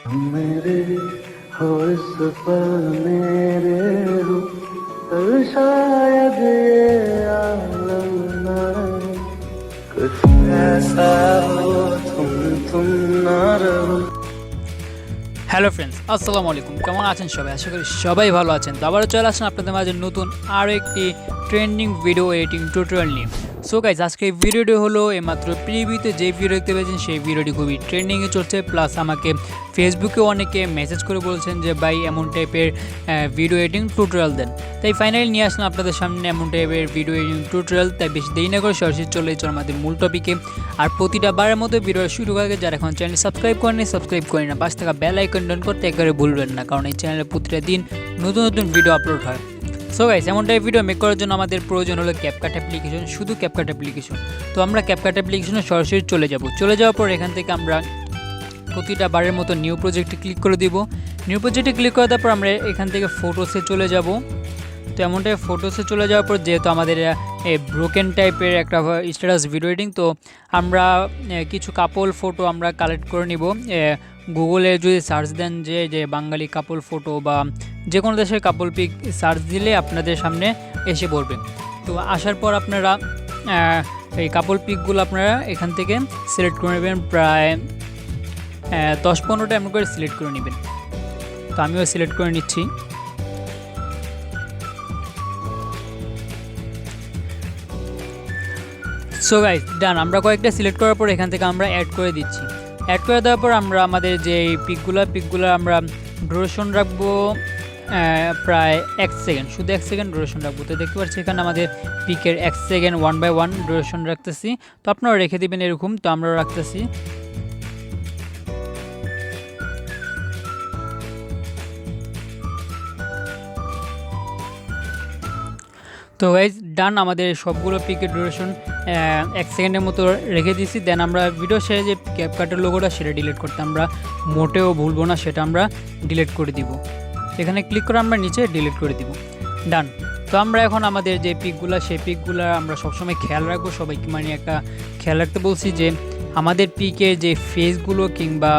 मेरे हो इस पल मेरे हो कल शायद ये आलम न रहे कुछ ऐसा हो तुम ना रहो। হ্যালো ফ্রেন্ডস, আসসালামু আলাইকুম। কেমন আছেন সবাই? আশা করি সবাই ভালো আছেন। তো আবারও চলে আসেন আপনাদের মাঝে নতুন আরও একটি ট্রেন্ডিং ভিডিও এডিটিং টিউটোরিয়াল নিয়ে। সো গাইজ, আজকে এই ভিডিওটি হলো এইমাত্র প্রিভিউতে যে ভিডিও দেখতে পেয়েছেন সেই ভিডিওটি খুবই ট্রেন্ডিংয়ে চলছে। প্লাস আমাকে ফেসবুকে অনেকে মেসেজ করে বলছেন যে ভাই এমন টাইপের ভিডিও এডিটিং টিউটোরিয়াল দেন। তাই ফাইনালি নিয়ে আসলাম আপনাদের সামনে এমন টাইপের ভিডিও এডিটিং টিউটোরিয়াল। তাই বেশি দেরি না করে সরাসরি চলে এসেছে আমাদের মূল টপিকে। আর প্রতিটা বারের মতো ভিডিও শুরু করার আগে যারা এখন চ্যানেল সাবস্ক্রাইব করেনি সাবস্ক্রাইব করে না, পাশে থাকা বেল আইকন ডান করতে একেবারে ভুলবেন না, কারণ এই চ্যানেলে প্রতিটা দিন নতুন নতুন ভিডিও আপলোড হয়। সো গাইস, এমন টাইপ ভিডিও মেক করার জন্য আমাদের প্রয়োজন হলো ক্যাপকাট অ্যাপ্লিকেশন, শুধু ক্যাপকাট অ্যাপ্লিকেশন। তো আমরা ক্যাপকাট অ্যাপ্লিকেশনে সরাসরি চলে যাওয়ার পর এখান থেকে আমরা প্রতিটা বারের মতো নিউ প্রজেক্টে ক্লিক করে দিব। নিউ প্রজেক্টে ক্লিক করার পর আমরা এখান থেকে ফটোসে চলে যাব। তো এমনটাই ফটোসে চলে যাওয়ার পর যেহেতু আমাদের ব্রোকেন টাইপের একটা স্ট্যাটাস ভিডিও এডিটিং, তো আমরা কিছু কাপল ফটো আমরা কালেক্ট করে নিব। গুগলে যদি সার্চ দেন যে বাঙালি কাপল ফটো বা যে কোনো দেশের কাপল পিক সার্চ দিলে আপনাদের সামনে এসে পড়বে। তো আসার পর আপনারা এই কাপল পিকগুলো আপনারা এখান থেকে সিলেক্ট করে নেবেন, প্রায় 10-15টা এমন করে সিলেক্ট করে নেবেন। তো আমিও সিলেক্ট করে নিচ্ছি। সো গাইস ডান, আমরা কয়েকটা সিলেক্ট করার পর এখান থেকে আমরা অ্যাড করে দিচ্ছি। অ্যাড করে দেওয়ার পর আমরা আমাদের যে পিকগুলো আমরা ডিউরেশন রাখবো প্রায় 1 সেকেন্ড, শুধু 1 সেকেন্ড ডিউরেশন রাখবো। তো দেখতে পাচ্ছি এখানে আমাদের পিকের 1 সেকেন্ড 1 by 1 ডিউরেশন রাখতেছি। তো আপনারা রেখে দিবেন এরকম, তো আমরাও রাখতেছি। তো গাইজ ডান, আমাদের সবগুলো পিকের ডিউরেশন 1 সেকেন্ডের মতো রেখে দিয়েছি। দেন আমরা ভিডিও শেষে যে ক্যাপকাটের লোগোটা সেটা ডিলিট করতে আমরা মোটেও ভুলবো না, সেটা আমরা ডিলিট করে দিব। এখানে ক্লিক করে আমরা নিচে ডিলিট করে দিব। ডান। তো আমরা এখন আমাদের যে পিকগুলো সেই পিকগুলো আমরা সবসময় খেয়াল রাখবো। সবাইকে মানে একটা খেয়াল রাখতে বলছি যে আমাদের পিকের যে ফেসগুলো কিংবা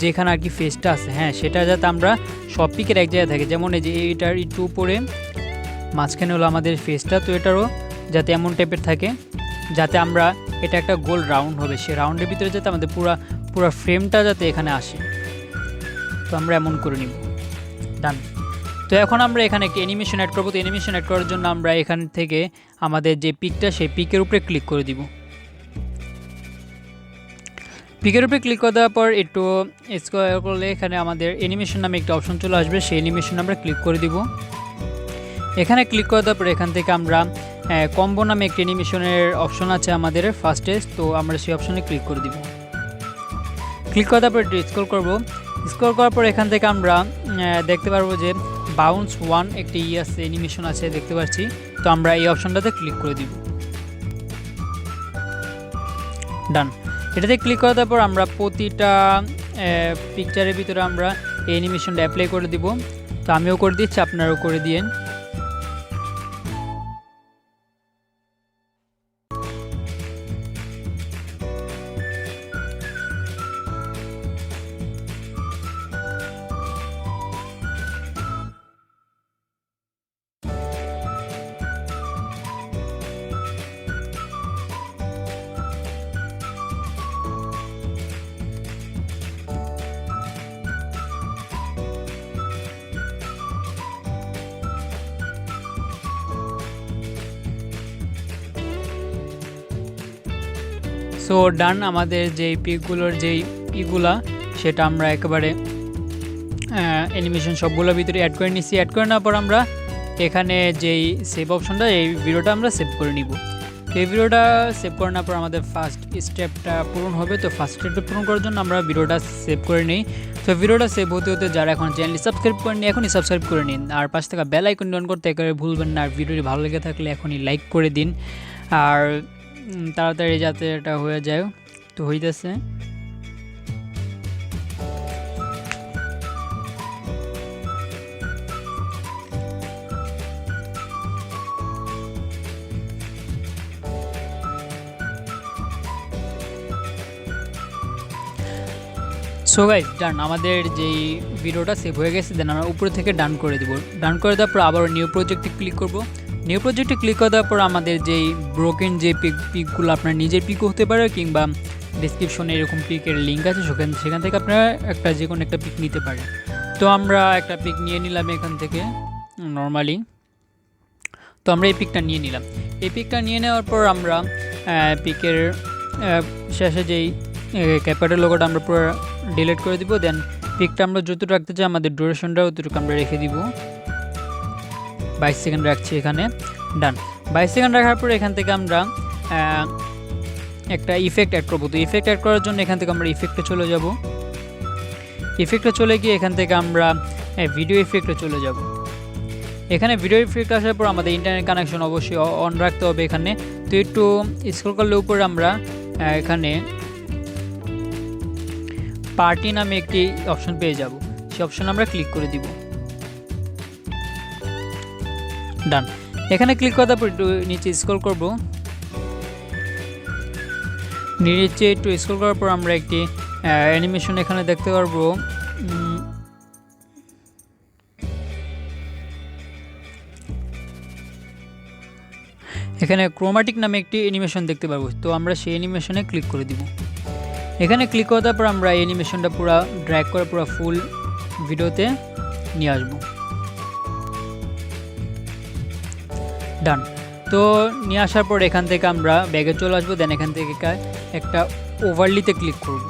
যেখানে আর কি ফেসটা আছে, হ্যাঁ, সেটা যাতে আমরা সব পিকের এক জায়গায় থাকে। যেমন এই যে এইটার একটু উপরে মাঝখানে হলো আমাদের ফেসটা, তো এটারও যাতে এমন টাইপের থাকে যাতে আমরা এটা একটা গোল রাউন্ড হবে, সে রাউন্ডের ভিতরে যাতে আমাদের পুরো ফ্রেমটা যাতে এখানে আসে। তো আমরা এমন করে নিব। ডান। তো এখন আমরা এখানে একটি অ্যানিমেশন অ্যাড করবো। তো অ্যানিমেশন অ্যাড করার জন্য আমরা এখান থেকে আমাদের যে পিকটা সেই পিকের উপরে ক্লিক করে দিব। পিকের উপরে ক্লিক করে দেওয়ার পর একটু স্ক্রল করলে এখানে আমাদের অ্যানিমেশন নামে একটা অপশন চলে আসবে, সেই অ্যানিমেশন আমরা ক্লিক করে দিব। এখানে ক্লিক করে দেওয়ার পর এখান থেকে আমরা কম্বো নামে একটি অ্যানিমেশনের অপশন আছে আমাদের ফার্স্টে, তো আমরা সেই অপশনে ক্লিক করে দিব। ক্লিক করে দেওয়ার পর একটু স্ক্রল করার পর এখান থেকে আমরা দেখতে পারবো যে বাউন্স 1 একটি আছে অ্যানিমেশন আছে দেখতে পাচ্ছি। তো আমরা এই অপশনটাতে ক্লিক করে দিব। ডান। এটাতে ক্লিক করে দেওয়ার পর আমরা প্রতিটা পিকচারের ভিতরে আমরা এই অ্যানিমেশনটা অ্যাপ্লাই করে দিব। তো আমিও করে দিচ্ছি, আপনারাও করে দিয়েন। সো ডান, আমাদের যেই পিকগুলোর যেই ইগুলা সেটা আমরা একেবারে অ্যানিমেশন সবগুলোর ভিতরে অ্যাড করে নিচ্ছি। অ্যাড করে নেওয়ার পর আমরা এখানে যেই সেভ অপশনটা, এই ভিডিওটা আমরা সেভ করে নিব। তো এই ভিডিওটা সেভ করে নেওয়ার পর আমাদের ফার্স্ট স্টেপটা পূরণ হবে। তো ফার্স্ট স্টেপটা পূরণ করার জন্য আমরা ভিডিওটা সেভ করে নিই। তো ভিডিওটা সেভ হতে হতে যারা এখন চ্যানেলটি সাবস্ক্রাইব করেনি এখনই সাবস্ক্রাইব করে নিন, আর পাশে থাকা বেল আইকন অন করতে একেবারে ভুলবেন না। আর ভিডিওটি ভালো লেগে থাকলে এখনই লাইক করে দিন, আর তাড়াতাড়ি যাতে এটা হয়ে যায়। তো হইতেছে। সো গাইস ডান, আমাদের যেই ভিডিওটা সেভ হয়ে গেছে, দেন আমরা উপরে থেকে ডান করে দেবো। ডান করে দেওয়ার পর আবার নিউ প্রজেক্টে ক্লিক করব। নিউ প্রজেক্টে ক্লিক করে দেওয়ার পর আমাদের যেই ব্রোকেন যে পিকগুলো আপনার নিজের পিকও হতে পারে, কিংবা ডিসক্রিপশনে এরকম পিকের লিঙ্ক আছে, সেখান থেকে আপনারা যে কোনো একটা পিক নিতে পারেন। তো আমরা একটা পিক নিয়ে নিলাম এখান থেকে নর্মালি। তো আমরা এই পিকটা নিয়ে নিলাম। এই পিকটা নিয়ে নেওয়ার পর আমরা পিকের শেষে যেই ক্যাপিটাল লোগোটা আমরা পুরো ডিলিট করে দিব। দেন পিকটা আমরা যতটুকু রাখতে চাই, আমাদের ডিউরেশনটা ততটুকু আমরা রেখে দিব। 22 সেকেন্ড রাখছি এখানে। ডান। 22 সেকেন্ড রাখার পর এখান থেকে আমরা একটা ইফেক্ট অ্যাড করবো। তো ইফেক্ট অ্যাড করার জন্য এখান থেকে আমরা ইফেক্টে চলে যাব। ইফেক্টে চলে গিয়ে এখান থেকে আমরা ভিডিও ইফেক্টে চলে যাব। এখানে ভিডিও ইফেক্ট আসার পর আমাদের ইন্টারনেট কানেকশন অবশ্যই অন রাখতে হবে এখানে। তো একটু স্ক্রল করলে উপরে আমরা এখানে পার্টি নামে একটি অপশন পেয়ে যাব। সেই অপশন আমরা ক্লিক করে দিব। ডান। এখানে ক্লিক করার পর একটু নিচে স্ক্রল করব। নিচে একটু স্ক্রল করার পর আমরা একটি অ্যানিমেশন এখানে দেখতে পারবো। এখানে ক্রোমাটিক নামে একটি অ্যানিমেশন দেখতে পারবো। তো আমরা সেই অ্যানিমেশনে ক্লিক করে দিব। এখানে ক্লিক করার পর আমরা অ্যানিমেশনটা পুরো ড্র্যাগ করে পুরো ফুল ভিডিওতে নিয়ে আসব। ডান। তো নিয়ে আসার পর এখান থেকে আমরা ব্যাগে চলে আসবো। দেন এখান থেকে একটা ওভারলিতে ক্লিক করব।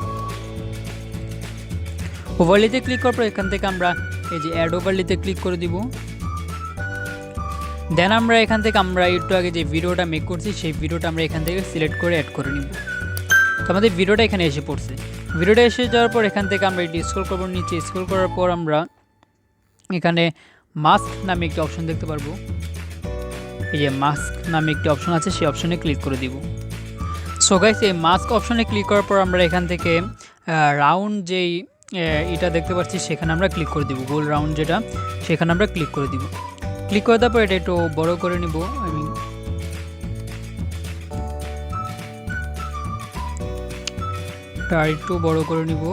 ওভারলিতে ক্লিক করার পর এখান থেকে আমরা এই যে অ্যাড ওভারলিতে ক্লিক করে দিব। দেন আমরা এখান থেকে আমরা একটু আগে যে ভিডিওটা মেক করছি, সেই ভিডিওটা আমরা এখান থেকে সিলেক্ট করে অ্যাড করে নিব। তো আমাদের ভিডিওটা এখানে এসে পড়ছে। ভিডিওটা এসে যাওয়ার পর এখান থেকে আমরা এটি স্ক্রল করবো। নিচে স্ক্রল করার পর আমরা এখানে মাস্ক নামে একটি অপশন দেখতে পারবো। এই যে মাস্ক নামে একটি অপশন আছে, সেই অপশনে ক্লিক করে দিব। সো গাইস, এই মাস্ক অপশনে ক্লিক করার পর আমরা এখান থেকে রাউন্ড যেই এটা দেখতে পাচ্ছি, সেখানে আমরা ক্লিক করে দিব। গোল রাউন্ড যেটা, সেখানে আমরা ক্লিক করে দিব। ক্লিক করে দেওয়ার পর এটা একটু বড় করে নিব। আর একটু বড় করে নিব,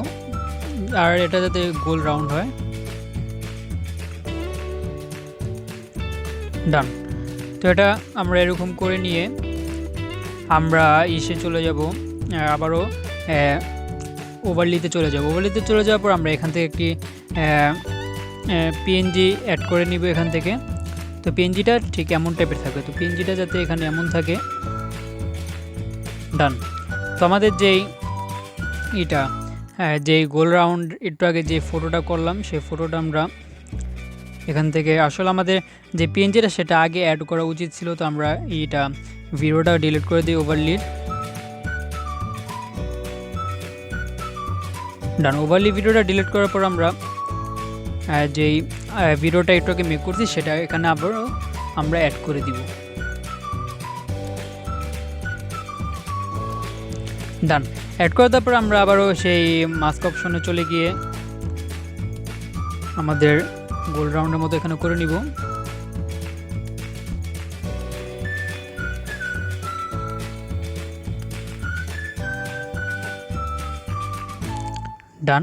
আর এটা যাতে গোল রাউন্ড হয়। ডান। তো এটা আমরা এরকম করে নিয়ে আমরা চলে যাব, আবারও ওভারলিতে চলে যাব। ওভারলিতে চলে যাওয়ার পর আমরা এখান থেকে একটি পিএনজি অ্যাড করে নিব এখান থেকে। তো পিএনজিটা ঠিক এমন টাইপের থাকবে। তো পিএনজিটা যাতে এখানে এমন থাকে। ডান। তো আমাদের যেই যেই গোল রাউন্ড একটু আগে যে ফটোটা করলাম, সেই ফটোটা আমরা এখান থেকে, আসলে আমাদের যে পিএনজিটা সেটা আগে অ্যাড করা উচিত ছিল। তো আমরা ভিডিওটা ডিলিট করে দিই ওভারলির। ডান। ওভারলি ভিডিওটা ডিলিট করার পর আমরা যেই ভিডিওটা একটু আগে মেক করছি, সেটা এখানে আবারও আমরা অ্যাড করে দিব। ডান। অ্যাড করে দেওয়ার পর আমরা আবারও সেই মাস্ক অপশনে চলে গিয়ে আমাদের গোল রাউন্ডের মতো এখানে করে নিব। ডান।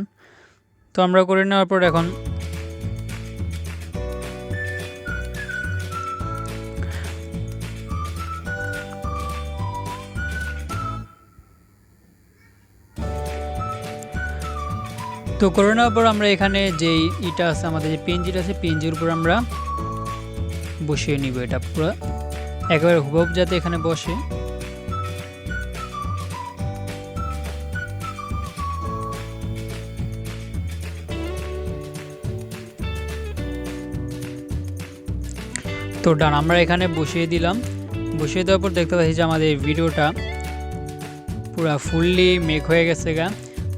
তো আমরা করে নেওয়ার পর এখন তো করে নেওয়ার পর আমরা এখানে যেই আছে, আমাদের যে পিএনজিটা আছে, পিএনজির উপর আমরা বসিয়ে নিব। এটা পুরো একেবারে হুবহু যাতে এখানে বসে। তো ডান, আমরা এখানে বসিয়ে দিলাম। বসিয়ে দেওয়ার পর দেখতে পাচ্ছি যে আমাদের ভিডিওটা পুরো ফুললি মেক হয়ে গেছে গা।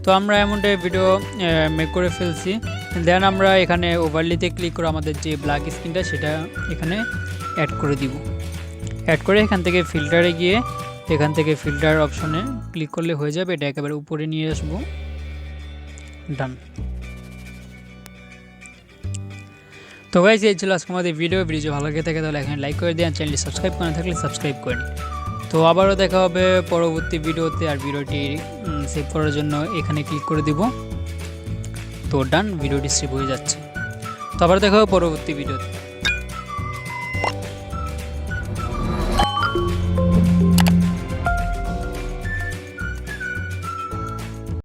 তো আমরা এমনটাই ভিডিও মেক করে ফেলছি। দেন আমরা এখানে ওভারলিতে ক্লিক করে আমাদের যে ব্ল্যাক স্ক্রিনটা, সেটা এখানে অ্যাড করে দিব। অ্যাড করে এখান থেকে ফিল্টারে গিয়ে এখান থেকে ফিল্টার অপশনে ক্লিক করলে হয়ে যাবে। এটা একেবারে উপরে নিয়ে আসবো। ডান। তো গাইস, এই ছিল আজকে আমাদের ভিডিও ভালো লাগে থাকে তাহলে এখানে লাইক করে দিন, চ্যানেলটি সাবস্ক্রাইব করে থাকলে সাবস্ক্রাইব করে নিন। তো আবারও দেখা হবে পরবর্তী ভিডিওতে। আর ভিডিওটি সেভ করার জন্য এখানে ক্লিক করে দিব। তো ডান, ভিডিওটি সেভ হয়ে যাচ্ছে। তো আবার দেখা হবে পরবর্তী ভিডিওতে।